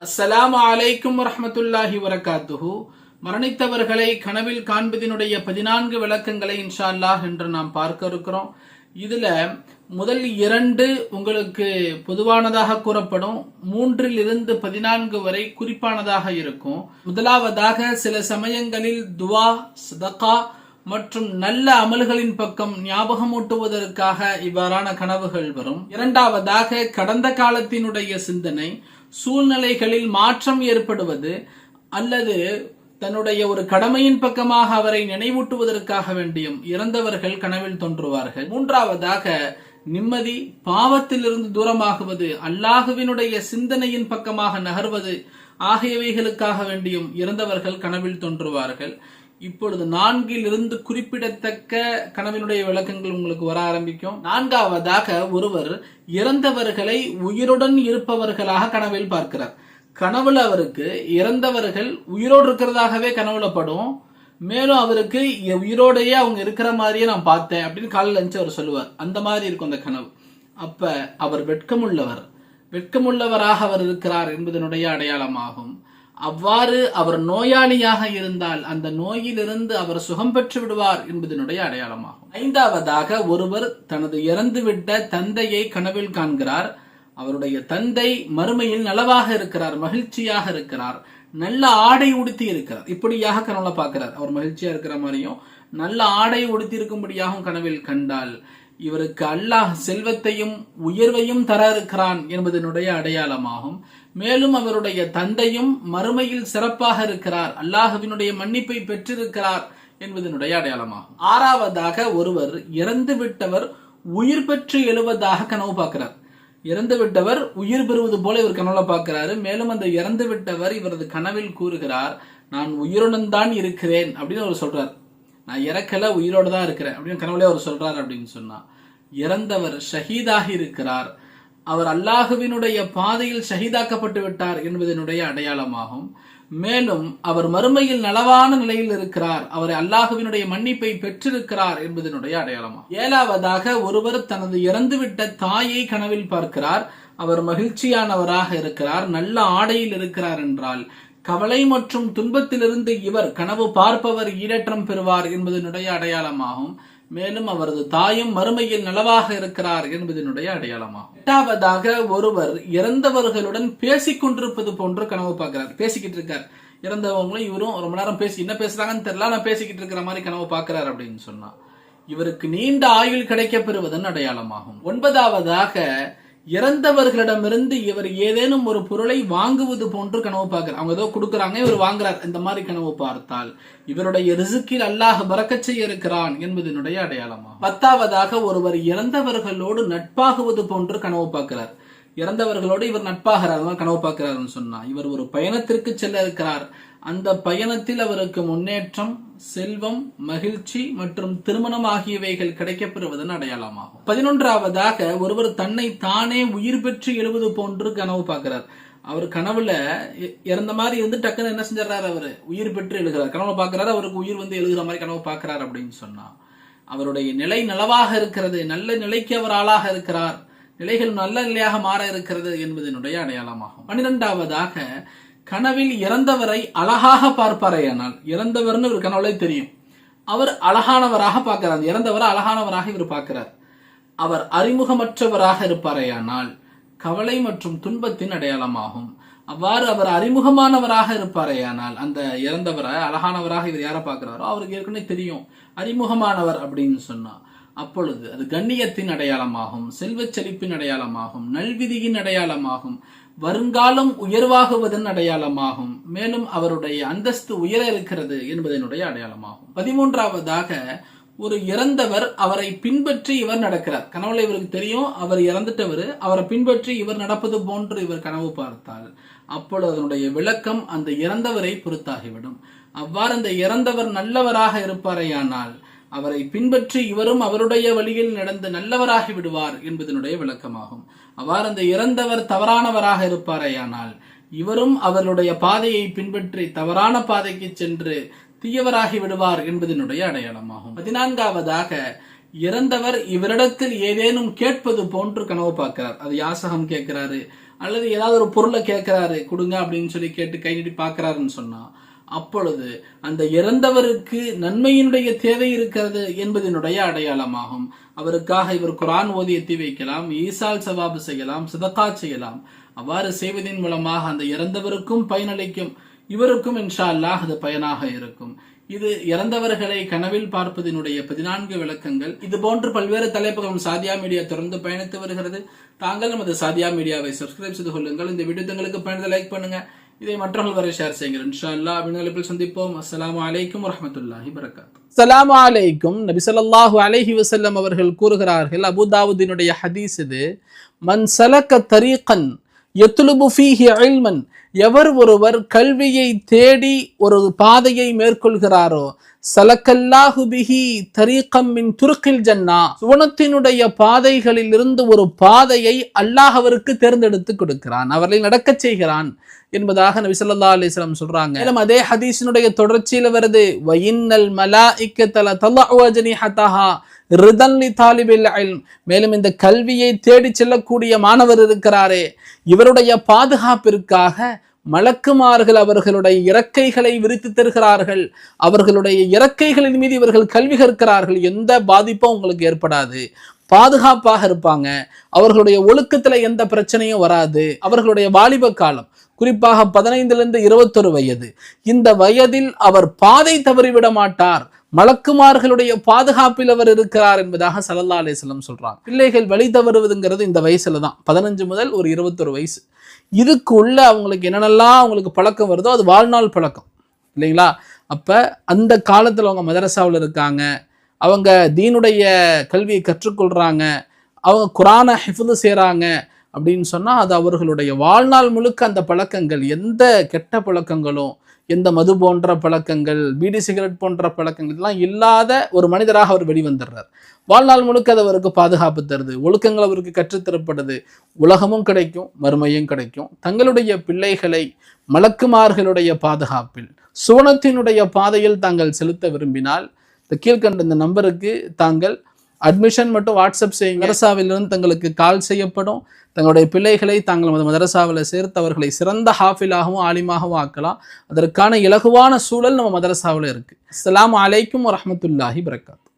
அஸ்ஸலாமு அலைக்கும் வரஹ்மத்துல்லாஹி வரகாத்துஹு. மரணித்தவர்களை கனவில் காண்பதினுடைய 14 விளக்கங்களை இன்ஷா அல்லாஹ் என்று நாம் பார்க்க இருக்கிறோம். இதுல முதல் 2 உங்களுக்கு பொதுவானதாக கூறப்படும், 3 - 14 வரை குறிப்பானதாக இருக்கும். முதலாவதாக சில சமயங்களில் துவா, சதகா மற்றும் நல்ல அமல்களின் பக்கம் ஞாபகமூட்டுவதற்காக இவ்வாறான கனவுகள் வரும். இரண்டாவதாக கடந்த காலத்தினுடைய சிந்தனை, சூழ்நிலைகளில் மாற்றம் ஏற்படுவது அல்லது தன்னுடைய ஒரு கடமையின் பக்கமாக அவரை நினைவூட்டுவதற்காக வேண்டியும் இறந்தவர்கள் கனவில் தோன்றுவார்கள். மூன்றாவதாக நிம்மதி, பாவத்திலிருந்து தூரமாகுவது, அல்லாஹுவினுடைய சிந்தனையின் பக்கமாக நகர்வது ஆகியவைகளுக்காக வேண்டியும் இறந்தவர்கள் கனவில் தோன்றுவார்கள். இப்பொழுது 4 குறிப்பிடத்தக்க கனவினுடைய விளக்கங்கள் உங்களுக்கு வர ஆரம்பிக்கும். 4வதாக ஒருவர் இறந்தவர்களை உயிருடன் இருப்பவர்களாக கனவில் பார்க்கிறார். கனவுல அவருக்கு இறந்தவர்கள் உயிரோடு இருக்கிறதாகவே கனவுல படும். மேலும் அவருக்கு உயிரோடையே அவங்க இருக்கிற மாதிரியே நான் பார்த்தேன் அப்படின்னு காலையில் இருந்துச்சு அவர் சொல்லுவார். அந்த மாதிரி இருக்கும் அந்த கனவு. அப்ப அவர் வெட்கமுள்ளவராக அவர் இருக்கிறார் என்பதனுடைய அடையாளமாகும். அவ்வாறு அவர் நோயாளியாக இருந்தால் அந்த நோயிலிருந்து அவர் சுகம் பெற்று விடுவார் என்பதனுடைய அடையாளமாகும். 5வதாக ஒருவர் தனது இறந்துவிட்ட தந்தையை கனவில் காண்கிறார். அவருடைய தந்தை மறுமையில் நலவாக இருக்கிறார், மகிழ்ச்சியாக இருக்கிறார், நல்ல ஆடை உடுத்தி இருக்கிறார். இப்படியாக கனவுல பார்க்கிறார். அவர் மகிழ்ச்சியா இருக்கிற மாதிரியும் நல்ல ஆடை உடுத்தி இருக்கும்படியாகவும் கனவில் கண்டால் இவருக்கு அல்லாஹ் செல்வத்தையும் உயர்வையும் தர இருக்கிறான் என்பதனுடைய அடையாளமாகும். மேலும் அவருடைய தந்தையும் மறுமையில் சிறப்பாக இருக்கிறார், அல்லாஹ்வினுடைய மன்னிப்பை பெற்றிருக்கிறார் என்பதனுடைய அடையாளமாகும். 6வதாக ஒருவர் இறந்து விட்டவர் உயிர் பெற்று எழுவதாக கனவு பார்க்கிறார். இறந்து விட்டவர் உயிர் பெறுவது போல இவர் கனவுல பார்க்கிறாரு. மேலும் அந்த இறந்து விட்டவர் இவரது கனவில் கூறுகிறார், நான் உயிருடன் தான் இருக்கிறேன் அப்படின்னு அவர் சொல்றார். நான் இறக்கல, உயிரோடு தான் இருக்கிறேன் அப்படின்னு கனவுல அவர் சொல்றார். அப்படின்னு சொன்னா இறந்தவர் ஷஹீதாக இருக்கிறார், அவர் அல்லாஹுவினுடைய பாதையில் ஷஹீதாக்கப்பட்டு விட்டார் என்பதனுடைய அடையாளமாகும். மேலும் அவர் மறுமையில் நலவான நிலையில் இருக்கிறார், அவரை அல்லாஹுவினுடைய மன்னிப்பை பெற்றிருக்கிறார் என்பதனுடைய அடையாளமாகும். 7வதாக ஒருவர் தனது இறந்துவிட்ட தாயை கனவில் பார்க்கிறார். அவர் மகிழ்ச்சியானவராக இருக்கிறார், நல்ல ஆடையில் இருக்கிறார் என்றால் கவலை மற்றும் துன்பத்திலிருந்து இவர் கனவு பார்ப்பவர் ஈடேற்றம் பெறுவார் என்பதனுடைய அடையாளமாகும். மேலும் அவரது தாயும் மறுமையில் நலவாக இருக்கிறார் என்பதனுடைய அடையாளமாகும். 8வதாக ஒருவர் இறந்தவர்களுடன் பேசிக் கொண்டிருப்பது போன்று கனவு பார்க்கிறார். பேசிக்கிட்டு இருக்கார், இறந்தவங்களும் இவரும் ரொம்ப நேரம் என்ன பேசுறாங்கன்னு தெரியல, நான் பேசிக்கிட்டு இருக்கிற மாதிரி கனவு பார்க்கிறார் அப்படின்னு சொன்னா இவருக்கு நீண்ட ஆயுள் கிடைக்க பெறுவதன் அடையாளமாகும். 9வதாக இறந்தவர்களிடமிருந்து இவர் ஏதேனும் ஒரு பொருளை வாங்குவது போன்று கனவு பார்க்கிறார். அவங்க ஏதோ கொடுக்கறாங்க, இவர் வாங்குறார். இந்த மாதிரி கனவு பார்த்தால் இவருடைய ரிசுக்கில் அல்லாஹ் பரக்கத் செய்ய இருக்கிறான் என்பதனுடைய அடையாளமாகும். 10வதாக ஒருவர் இறந்தவர்களோடு நட்பாகுவது போன்று கனவு பார்க்கிறார். இறந்தவர்களோடு இவர் நட்பாகிறார் கனவு பார்க்கிறார் சொன்னா இவர் ஒரு பயணத்திற்கு செல்ல இருக்கிறார். அந்த பயணத்தில் அவருக்கு முன்னேற்றம், செல்வம், மகிழ்ச்சி மற்றும் திருமணம் ஆகியவைகள் கிடைக்கப்பெறுவதன் அடையாளமாகும். 11வதாக ஒருவர் தன்னை தானே உயிர் பெற்று எழுவது போன்று கனவு பார்க்கிறார். அவர் கனவுல இறந்த மாதிரி இருந்து டக்குன்னு என்ன செஞ்சாரு, அவரு உயிர் பெற்று எழுகிறார். கனவுல பார்க்கிறாரு, அவருக்கு உயிர் வந்து எழுதுற மாதிரி கனவு பார்க்கிறார். அப்படின்னு சொன்னா அவருடைய நிலை நலவாக இருக்கிறது, நல்ல நிலைக்கு அவர் ஆளாக இருக்கிறார், நிலைகள் நல்ல நிலையாக மாற இருக்கிறது என்பதனுடைய அடையாளமாகும். 12வதாக கனவில் இறந்தவரை அழகாக பார்ப்பாரையானால், இறந்தவர்னு ஒரு கனவுல தெரியும், அவர் அழகானவராக பார்க்கிறார். இறந்தவரை அழகானவராக இவர் பார்க்கிறார். அவர் அறிமுகமற்றவராக இருப்பாரையானால் கவலை மற்றும் துன்பத்தின் அடையாளமாகும். அவ்வாறு அவர் அறிமுகமானவராக இருப்பாரையானால் அந்த இறந்தவரை அழகானவராக இவர் யாரை பார்க்கிறாரோ அவருக்கு ஏற்கனவே தெரியும் அறிமுகமானவர் அப்படின்னு சொன்னா அப்பொழுது அது கண்ணியத்தின் அடையாளமாகும், செல்வச் செழிப்பின் அடையாளமாகும், நல்விதியின் அடையாளமாகும், வருங்காலம் உயர்வாகுவதன் அடையாளமாகும். மேலும் அவருடைய அந்தஸ்து உயர இருக்கிறது என்பதனுடைய அடையாளமாகும். 13வதாக ஒரு இறந்தவர் அவரை பின்பற்றி இவர் நடக்கிறார். கனவுல இவருக்கு தெரியும் அவர் இறந்துட்டவர், அவரை பின்பற்றி இவர் நடப்பது போன்று இவர் கனவு பார்த்தால் அப்பொழுது அதனுடைய விளக்கம் அந்த இறந்தவரை பொறுத்தாகிவிடும். அவ்வாறு அந்த இறந்தவர் நல்லவராக இருப்பாரையானால் அவரை பின்பற்றி இவரும் அவருடைய வழியில் நடந்து நல்லவராகி விடுவார் என்பதனுடைய விளக்கமாகும். அவ்வாறு அந்த இறந்தவர் தவறானவராக இருப்பாரையானால் இவரும் அவருடைய பாதையை பின்பற்றி தவறான பாதைக்கு சென்று தீயவராகி விடுவார் என்பதனுடைய அடையாளமாகும். 14வதாக இறந்தவர் இவரிடத்தில் ஏதேனும் கேட்பது போன்று கனவு பார்க்கிறார். அது யாசகம் கேட்கிறாரு அல்லது ஏதாவது ஒரு பொருளை கேட்கிறாரு கொடுங்க அப்படின்னு சொல்லி கேட்டு கை நீட்டி பார்க்கிறாருன்னு சொன்னா, அப்பொழுது அந்த இறந்தவருக்கு நன்மையினுடைய தேவை இருக்கிறது என்பதனுடைய அடையாளமாகும். அவருக்காக இவர் குர்ஆன் ஓதி எத்தி வைக்கலாம், ஈசால் சவாபு செய்யலாம், சதகா செய்யலாம். அவ்வாறு செய்வதன் மூலமாக அந்த இறந்தவருக்கும் பயனளிக்கும், இவருக்கும் இன்ஷா அல்லாஹ் அது பயனாக இருக்கும். இது இறந்தவர்களை கனவில் பார்ப்பதனுடைய 14 விளக்கங்கள். இது போன்று பல்வேறு தலைப்புகளும் சாதியா மீடியா தொடர்ந்து பயணித்து வருகிறது. தாங்கள் நமது சாதியா மீடியாவை சப்ஸ்கிரைப் செய்து கொள்ளுங்கள். இந்த வீடியோ தங்களுக்கு பயனுள்ள லைக் பண்ணுங்க. இதை மற்றவர்கள் வரை ஷேர் செய்யுங்கள். இன்ஷா அல்லாஹ் அடுத்த சந்திப்போம். அஸ்ஸலாமு அலைக்கும் வரஹ்மத்துல்லாஹி வபரகாத்துஹு. அஸ்ஸலாமு அலைக்கும். நபி ஸல்லல்லாஹு அலைஹி வஸல்லம் அவர்கள் கூறுகிறார்கள், அபூ தாவூதினுடைய ஹதீஸ் இது, மன் சலக தரீகன் யத்லுபு ஃபீஹி இல்மன், எவர் ஒருவர் கல்வியை தேடி ஒரு பாதையை மேற்கொள்கிறாரோ, சலக்கல்லாஹு பிஹி தரீகம் மின் துருக்கில் ஜன்னா, சுவனத்தினுடைய பாதைகளில் இருந்து ஒரு பாதையை அல்லாஹ் அவருக்கு தேர்ந்தெடுத்து கொடுக்கிறான், அவர்களை நடக்க செய்கிறான் என்பதாக நபி ஸல்லல்லாஹு அலைஹி வஸல்லம் சொல்றாங்க. மேலும் அதே ஹதீஸினுடைய தொடர்ச்சியில வருது, வஇன்னல் மலாயிக்கத லதலஉ அஜ்னிஹதஹா ரிதன் லிதாலிபில் இல்ம், மேலும் இந்த கல்வியை தேடி செல்லக்கூடிய மாணவர் இருக்கிறாரே, இவருடைய பாதுகாப்பிற்காக மலக்குமார்கள் அவர்களுடைய இறக்கைகளை விரித்து தருகிறார்கள். அவர்களுடைய இறக்கைகளின் மீது இவர்கள் கல்வி கற்கிறார்கள். எந்த பாதிப்பும் உங்களுக்கு ஏற்படாது, பாதுகாப்பாக இருப்பாங்க. அவர்களுடைய ஒழுக்கத்துல எந்த பிரச்சனையும் வராது. அவர்களுடைய வாலிப காலம், குறிப்பாக 15 to 21 வயது, இந்த வயதில் அவர் பாதை தவறிவிட மாட்டார். மலக்குமார்களுடைய பாதுகாப்பில் அவர் இருக்கிறார் என்பதாக ஸல்லல்லாஹு அலைஹி வஸல்லம் சொல்றாங்க. பிள்ளைகள் வழி தவறுவதுங்கிறது இந்த வயசுல தான், 15 முதல் ஒரு 21 வயசு. இதுக்கு உள்ள அவங்களுக்கு என்னென்னலாம் அவங்களுக்கு பழக்கம் வருதோ அது வாழ்நாள் பழக்கம் இல்லைங்களா? அப்ப அந்த காலத்துல அவங்க மதரசாவில் இருக்காங்க, அவங்க தீனுடைய கல்வியை கற்றுக்கொள்றாங்க, அவங்க குர்ஆனை ஹிஃப்து செய்றாங்க அப்படின்னு சொன்னா அது அவர்களுடைய வாழ்நாள் முழுக்க அந்த பழக்கங்கள், எந்த கெட்ட பழக்கங்களும், எந்த மது போன்ற பழக்கங்கள், பீடி சிகரெட் போன்ற பழக்கங்கள் எல்லாம் இல்லாத ஒரு மனிதராக அவர் வெளிவந்துடுறார். வாழ்நாள் முழுக்க அது அவருக்கு பாதுகாப்பு தருது, ஒழுக்கங்கள் அவருக்கு கற்றுத்தரப்படுது, உலகமும் கிடைக்கும் மறுமையும் கிடைக்கும். தங்களுடைய பிள்ளைகளை மலக்குமார்களுடைய பாதுகாப்பில் சுவனத்தினுடைய பாதையில் தாங்கள் செலுத்த விரும்பினால் இந்த கீழ்கண்ட இந்த நம்பருக்கு தாங்கள் அட்மிஷன் மட்டும் வாட்ஸ்அப் செய்யுங்க. மதரசாவிலிருந்து தங்களுக்கு கால் செய்யப்படும். தங்களுடைய பிள்ளைகளை தாங்கள் மதரசாவில் சேர்த்து அவர்களை சிறந்த ஹாஃபிலாகவும் ஆலிமாகவும் ஆக்கலாம். அதற்கான இலகுவான சூழல் நம்ம மதரசாவில் இருக்கு. அஸ்ஸலாமு அலைக்கும் வரஹ்மத்துல்லாஹி வபரகாத்துஹு.